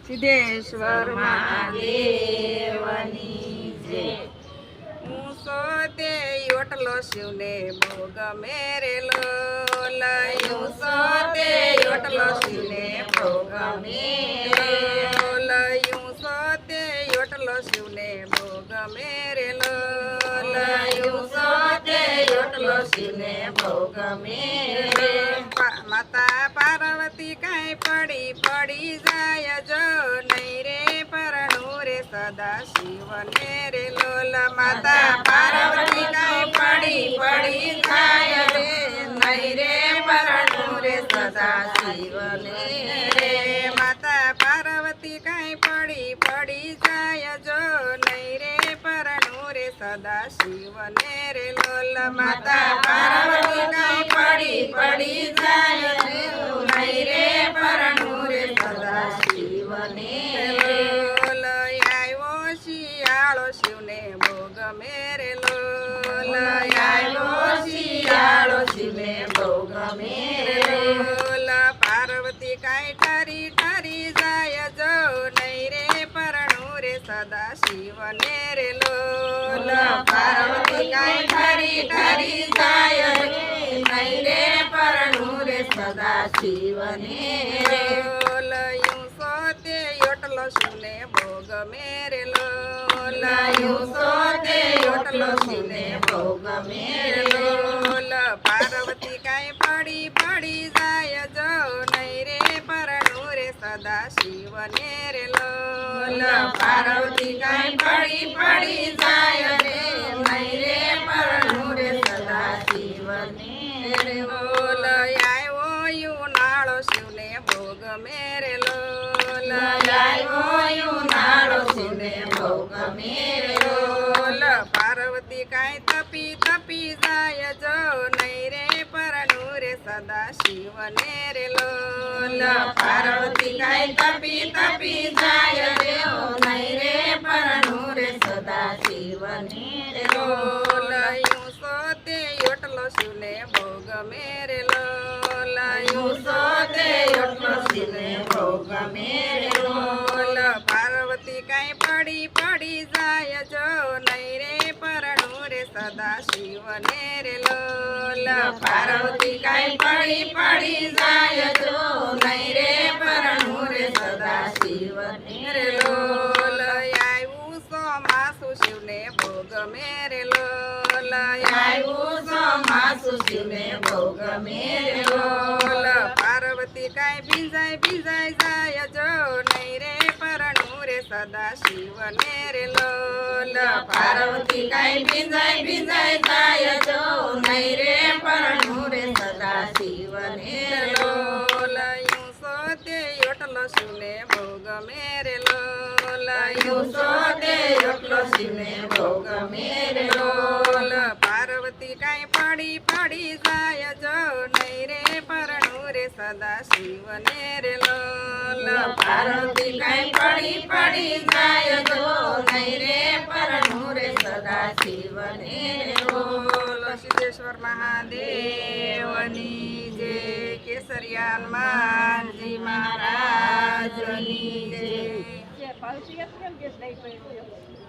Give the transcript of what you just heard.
સિદ્ધેશ્વર મહાદેવની જય. હું સોતે યોટલો શિવને બહુ ગમે રે લોલ. હું સોતે યોટલો શિવને બહુ ગમે લોલ. હું સોતે યોટલો શિવને બહુ ગમે રે લોલ. હું સોતે યોટલો શિવને બહુ ગમે રે. માતા પાર્વતી કાંઈ પડી જાય જો નહીં રે પરણું રે સદા શિવને રે લોલ. માતા પાર્વતી કાંઈ પડી જાય રે નહીં રે પરણું રે સદા શિવને રે. માતા પાર્વતી કાંઈ પડી જાય જો નહીં રે પરણું રે સદા શિવને રે લોલ. માતા પાર્વતી કાંઈ પડી જાય રે નહીં રે પરણું રે સદા શિવને લોલ. આવ્યો શિયાળો શિવને બહુ ગમે રે લોલ. આવ્યો શિયાળો શિવને બહુ ગમે રે લોલ. પાર્વતી કાંઈ ઠરી જાય જો નહીં રે પરણું રે સદા શિવને રે લોલ. પાર્વતી કાંઈ ઠરી જાય રે નહીં રે પરણું રે સદા શિવને રે લોલ. હું સોતે યોટલો શિવને બહુ ગમે રે લોલ. હું સોતે યોટલો શિવને બહુ ગમે રે લોલ. પાર્વતી કાંઈ પડી જાય જો નહીં રે પરણું રે સદા શિવને રે લોલ. પાર્વતી કાંઈ પડી જાય રે નહીં રે પરણું રે સદા શિવને રે લોલ. આવ્યો યુનાળો શિવને બહુ ગમે રે લોલ. આવ્યો યુનાળો શિવને બહુ ગમે રે લોલ. પાર્વતી કાંઈ તપી જાય જો નહીં રે પરણું રે સદા શિવને રે લોલ. પાર્વતી કાંઈ તપી જાય રે નહીં રે પરણું રે સદા શિવને રે લોલ. હું સોતે યોટલો શિવને બહુ ગમે રે લોલ. હું સોતે યોટલો શિવને બહુ ગમે રે લોલ. પાર્વતી કાંઈ પડી જાય જો નહીં રે પરણું રે સદા શિવને રે લોલ. પાર્વતી કાંઈ પડી જાય જો નહીં રે પરણું રે સદા શિવને રે લોલ. આવ્યું સોમાસુ શિવને બહુ ગમે રે લોલ. આવ્યું સોમાસુ શિવને બહુ ગમે રે લોલ. પાર્વતી કાંઈ ભીંજાય જાય જો નહીં રે પરણું રે સદા શિવને રે લોલ. પાર્વતી કાંઈ ભીંજાય જાય જો નહીં રે પરણું રે સદા શિવને રે લોલ. હું સોતે યોટલો શિવને બહુ ગમે રે લોલ. હું સોતે યોટલો શિવને બહુ ગમે રે લોલ. પાર્વતી કાંઈ પડી જાય જો નહીં રે પરણું રે સદા શિવને રે લોલ. પાર્વતી કાંઈ પડી જાય જો નહીં રે પરણું રે સદા શિવને રે લોલ. સિદ્ધેશ્વર મહાદેવની જય. કેસરિયા હનુમાનજી મહારાજની જય.